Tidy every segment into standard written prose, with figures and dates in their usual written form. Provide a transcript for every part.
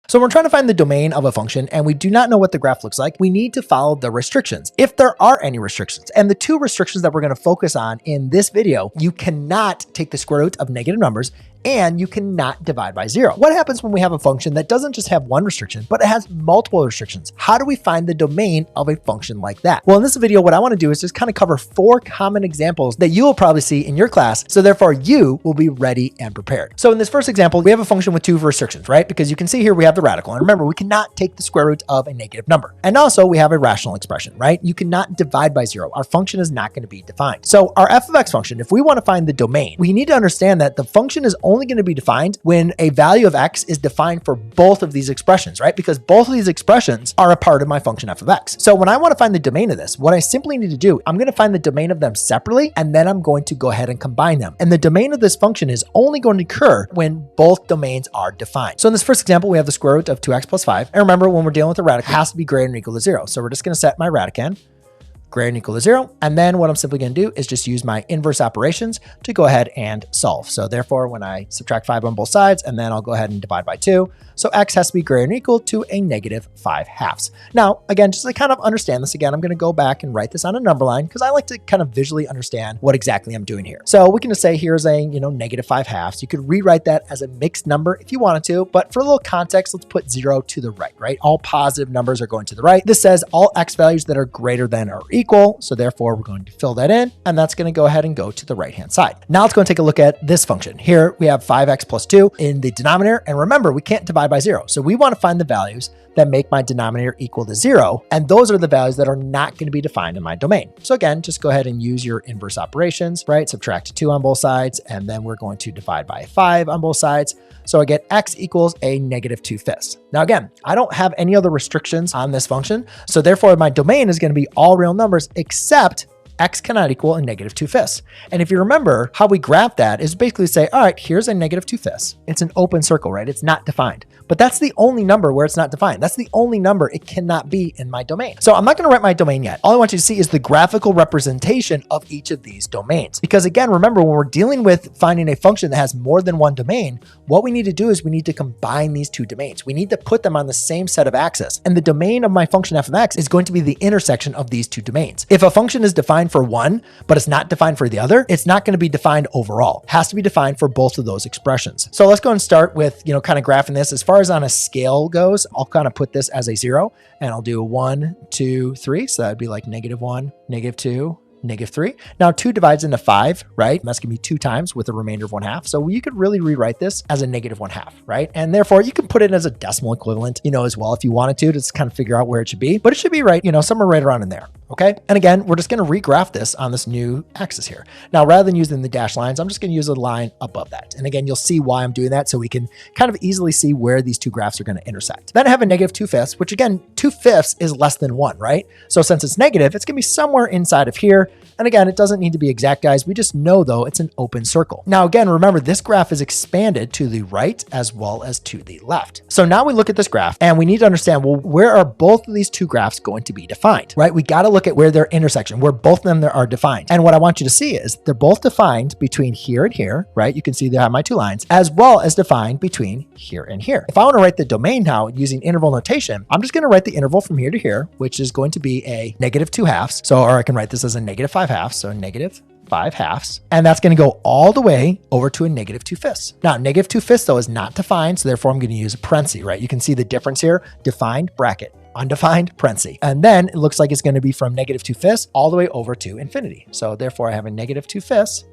So when we're trying to find the domain of a function and we do not know what the graph looks like, we need to follow the restrictions, if there are any restrictions. And the two restrictions that we're going to focus on in this video, you cannot take the square root of negative numbers and you cannot divide by 0. What happens when we have a function that doesn't just have one restriction, but it has multiple restrictions? How do we find the domain of a function like that? Well, in this video, what I want to do is just kind of cover 4 common examples that you will probably see in your class. So therefore you will be ready and prepared. So in this first example, we have a function with 2 restrictions, right? Because you can see here we have the radical. And remember, we cannot take the square root of a negative number. And also we have a rational expression, right? You cannot divide by 0. Our function is not going to be defined. So our f of x function, if we want to find the domain, we need to understand that the function is only going to be defined when a value of x is defined for both of these expressions, right? Because both of these expressions are a part of my function f of x. So when I want to find the domain of this, what I simply need to do, I'm going to find the domain of them separately, and then I'm going to go ahead and combine them. And the domain of this function is only going to occur when both domains are defined. So in this first example, we have the square root of 2x plus 5. And remember, when we're dealing with a radical, it has to be greater than or equal to 0. So we're just going to set my radicand greater than or equal to 0. And then what I'm simply going to do is just use my inverse operations to go ahead and solve. So therefore, when I subtract 5 on both sides, and then I'll go ahead and divide by 2. So x has to be greater than or equal to a negative 5/2. Now, again, just to kind of understand this again, I'm going to go back and write this on a number line because I like to kind of visually understand what exactly I'm doing here. So we can just say here's a, negative 5/2. You could rewrite that as a mixed number if you wanted to, but for a little context, let's put 0 to the right? All positive numbers are going to the right. This says all x values that are greater than or equal. So therefore we're going to fill that in, and that's going to go ahead and go to the right-hand side. Now let's go and take a look at this function. Here we have 5x plus 2 in the denominator. And remember, we can't divide by 0. So we want to find the values that make my denominator equal to 0. And those are the values that are not going to be defined in my domain. So again, just go ahead and use your inverse operations, right? Subtract 2 on both sides, and then we're going to divide by 5 on both sides. So I get x equals a negative 2/5. Now again, I don't have any other restrictions on this function. So therefore my domain is going to be all real numbers except x cannot equal a negative 2/5. And if you remember how we graph that is basically say, all right, here's a negative 2/5. It's an open circle, right? It's not defined, but that's the only number where it's not defined. That's the only number it cannot be in my domain. So I'm not going to write my domain yet. All I want you to see is the graphical representation of each of these domains. Because again, remember when we're dealing with finding a function that has more than one domain, what we need to do is we need to combine these two domains. We need to put them on the same set of axes. And the domain of my function f of x is going to be the intersection of these two domains. If a function is defined for one, but it's not defined for the other, it's not going to be defined overall. It has to be defined for both of those expressions. So let's go and start with, kind of graphing this. As far as on a scale goes, I'll kind of put this as a 0 and I'll do 1, 2, 3. So that'd be like -1, -2, -3. Now 2 divides into 5, right? That's gonna be 2 times with a remainder of 1/2. So you could really rewrite this as a -1/2, right? And therefore you can put it as a decimal equivalent, as well, if you wanted to just kind of figure out where it should be, but it should be right, somewhere right around in there. Okay. And again, we're just going to regraph this on this new axis here. Now, rather than using the dashed lines, I'm just going to use a line above that. And again, you'll see why I'm doing that. So we can kind of easily see where these two graphs are going to intersect. Then I have a negative 2/5, which again, 2/5 is less than 1, right? So since it's negative, it's going to be somewhere inside of here. And again, it doesn't need to be exact, guys. We just know though, it's an open circle. Now, again, remember this graph is expanded to the right as well as to the left. So now we look at this graph and we need to understand, well, where are both of these two graphs going to be defined, right? We got to look at where their intersection, where both of them are defined. And what I want you to see is they're both defined between here and here, right? You can see they have my 2 lines, as well as defined between here and here. If I want to write the domain now using interval notation, I'm just going to write the interval from here to here, which is going to be a -2/2. So, or I can write this as a -5/2. So -5/2. And that's going to go all the way over to a -2/5. Now, -2/5 though is not defined. So therefore I'm going to use a parenthesis, right? You can see the difference here, defined bracket, undefined parenthesis. And then it looks like it's going to be from -2/5 all the way over to infinity. So therefore I have a -2/5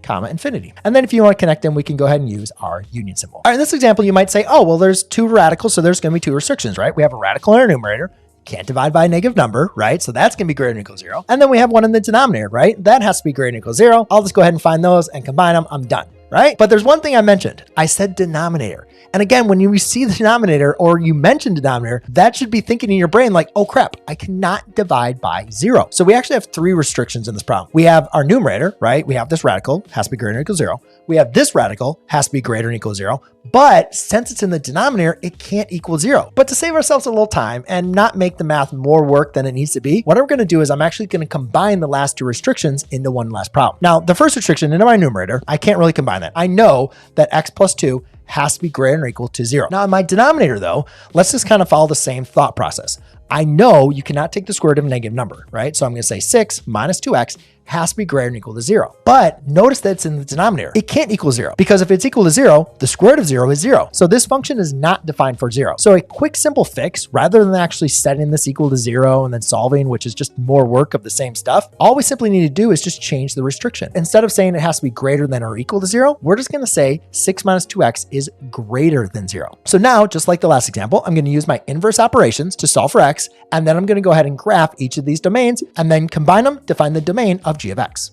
comma infinity. And then if you want to connect them, we can go ahead and use our union symbol. All right, in this example, you might say, oh, well, there's 2 radicals. So there's going to be 2 restrictions, right? We have a radical in our numerator. Can't divide by a negative number, right? So that's going to be greater than or equal to 0. And then we have one in the denominator, right? That has to be greater than or equal to 0. I'll just go ahead and find those and combine them. I'm done, right? But there's one thing I mentioned. I said denominator. And again, when you see the denominator or you mention denominator, that should be thinking in your brain like, oh crap, I cannot divide by 0. So we actually have 3 restrictions in this problem. We have our numerator, right? We have this radical, has to be greater than or equal to 0. We have this radical, has to be greater than or equal to 0. But since it's in the denominator, it can't equal 0. But to save ourselves a little time and not make the math more work than it needs to be, what I'm going to do is I'm actually going to combine the last 2 restrictions into one last problem. Now, the first restriction into my numerator, I can't really combine that. I know that x plus 2 has to be greater than or equal to 0. Now in my denominator though, let's just kind of follow the same thought process. I know you cannot take the square root of a negative number, right? So I'm going to say 6 minus 2x has to be greater than or equal to 0. But notice that it's in the denominator. It can't equal 0 because if it's equal to 0, the square root of 0 is 0. So this function is not defined for 0. So a quick simple fix, rather than actually setting this equal to 0 and then solving, which is just more work of the same stuff, all we simply need to do is just change the restriction. Instead of saying it has to be greater than or equal to 0, we're just going to say 6 minus 2x is greater than 0. So now, just like the last example, I'm going to use my inverse operations to solve for x, and then I'm going to go ahead and graph each of these domains and then combine them to find the domain of g of x.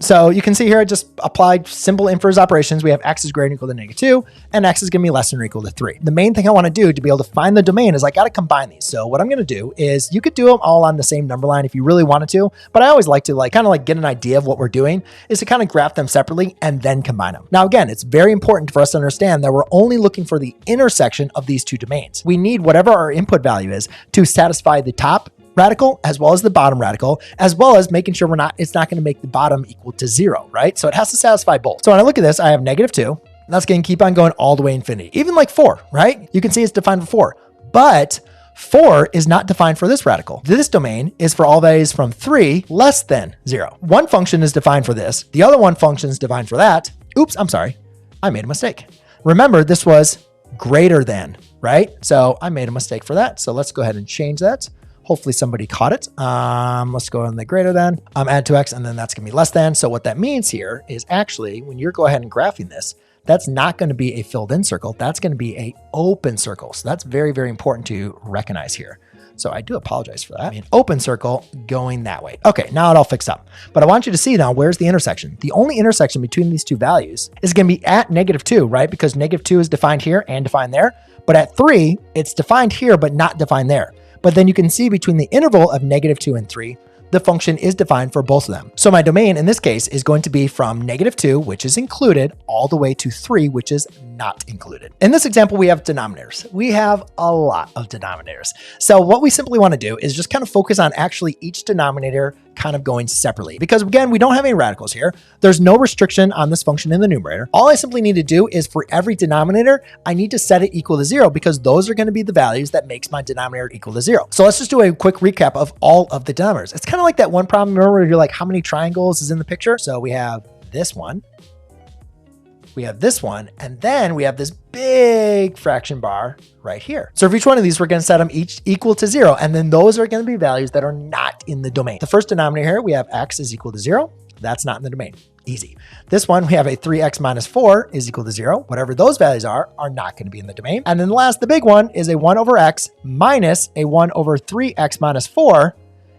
So you can see here, I just applied simple inverse operations. We have x is greater than or equal to -2, and x is going to be less than or equal to 3. The main thing I want to do to be able to find the domain is I got to combine these. So what I'm going to do is you could do them all on the same number line if you really wanted to, but I always like to kind of get an idea of what we're doing is to kind of graph them separately and then combine them. Now, again, it's very important for us to understand that we're only looking for the intersection of these two domains. We need whatever our input value is to satisfy the top radical as well as the bottom radical, as well as making sure it's not going to make the bottom equal to 0, right? So it has to satisfy both. So when I look at this, I have -2. That's going to keep on going all the way infinity. Even like 4, right? You can see it's defined for 4, but 4 is not defined for this radical. This domain is for all values from 3 less than 0. One function is defined for this. The other one function is defined for that. Oops, I'm sorry. I made a mistake. Remember, this was greater than, right? So I made a mistake for that. So let's go ahead and change that. Hopefully somebody caught it. Let's go on the greater than, add 2x, and then that's gonna be less than. So what that means here is actually, when you're go ahead and graphing this, that's not gonna be a filled in circle. That's gonna be a open circle. So that's very, very important to recognize here. So I do apologize for that. Open circle going that way. Okay, now it all fixed up. But I want you to see now, where's the intersection? The only intersection between these two values is gonna be at -2, right? Because -2 is defined here and defined there. But at 3, it's defined here, but not defined there. But then you can see between the interval of -2 and 3, the function is defined for both of them. So my domain in this case is going to be from -2, which is included, all the way to 3, which is not included. In this example, we have denominators. We have a lot of denominators. So what we simply want to do is just kind of focus on actually each denominator kind of going separately. Because again, we don't have any radicals here. There's no restriction on this function in the numerator. All I simply need to do is for every denominator, I need to set it equal to 0 because those are going to be the values that makes my denominator equal to 0. So let's just do a quick recap of all of the denominators. It's kind of like that one problem, remember, where you're like, how many triangles is in the picture? So we have this one, we have this one, and then we have this big fraction bar right here. So for each one of these, we're going to set them each equal to 0. And then those are going to be values that are not in the domain. The first denominator here, we have x is equal to 0. That's not in the domain. Easy. This one, we have a 3x minus 4 is equal to 0. Whatever those values are not going to be in the domain. And then last, the big one is a 1 over x minus a 1 over 3x minus 4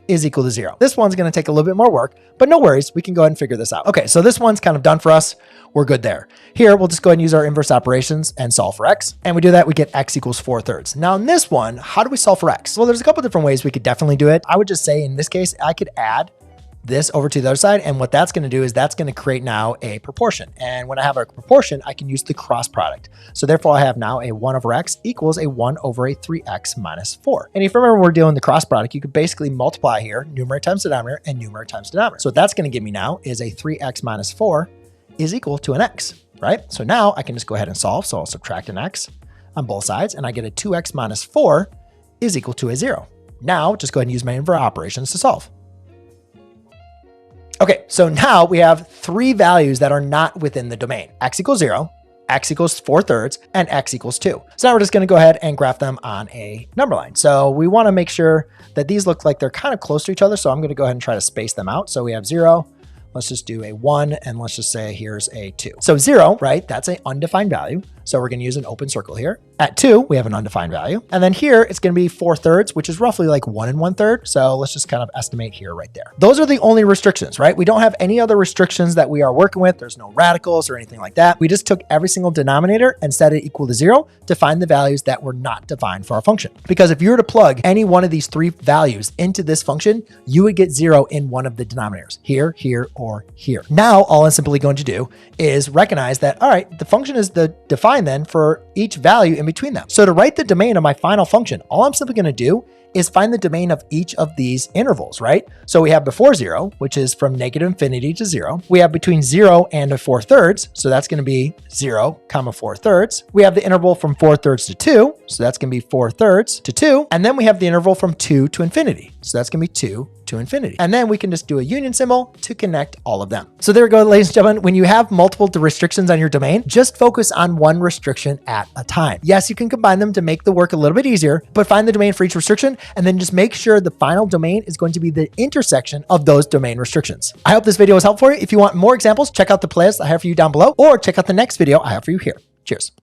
is equal to 0. This one's going to take a little bit more work, but no worries. We can go ahead and figure this out. Okay, so this one's kind of done for us. We're good there. Here, we'll just go ahead and use our inverse operations and solve for x. And we do that, we get x equals 4/3. Now in this one, how do we solve for x? Well, there's a couple different ways we could definitely do it. I would just say in this case, I could add this over to the other side. And what that's going to do is that's going to create now a proportion. And when I have a proportion, I can use the cross product. So therefore I have now a 1 over x equals a 1 over a 3x minus 4. And if you remember, we're doing the cross product, you could basically multiply here, numerator times denominator and numerator times denominator. So what that's going to give me now is a 3x minus 4 is equal to an x, right? So now I can just go ahead and solve. So I'll subtract an x on both sides and I get a 2x minus 4 is equal to a 0. Now just go ahead and use my inverse operations to solve. Okay, so now we have 3 values that are not within the domain. X equals 0, x equals 4/3, and x equals 2. So now we're just going to go ahead and graph them on a number line. So we want to make sure that these look like they're kind of close to each other. So I'm going to go ahead and try to space them out. So we have 0. Let's just do a 1, and let's just say here's a 2. So 0, right, that's an undefined value. So we're going to use an open circle here. At 2, we have an undefined value. And then here, it's going to be 4/3, which is roughly like 1 1/3. So let's just kind of estimate here right there. Those are the only restrictions, right? We don't have any other restrictions that we are working with. There's no radicals or anything like that. We just took every single denominator and set it equal to 0 to find the values that were not defined for our function. Because if you were to plug any one of these 3 values into this function, you would get 0 in one of the denominators, here, here, or here. Now, all I'm simply going to do is recognize that, all right, the function is the defined find then for each value in between them. So to write the domain of my final function, all I'm simply going to do is find the domain of each of these intervals, right? So we have before 0, which is from -infinity to 0. We have between 0 and a 4/3. So that's going to be 0, 4/3. We have the interval from 4/3 to 2. So that's going to be 4/3 to 2. And then we have the interval from 2 to infinity. So that's going to be 2 to infinity. And then we can just do a union symbol to connect all of them. So there we go, ladies and gentlemen. When you have multiple restrictions on your domain, just focus on one restriction at a time. Yes, you can combine them to make the work a little bit easier, but find the domain for each restriction and then just make sure the final domain is going to be the intersection of those domain restrictions. I hope this video was helpful for you. If you want more examples, check out the playlist I have for you down below, or check out the next video I have for you here. Cheers.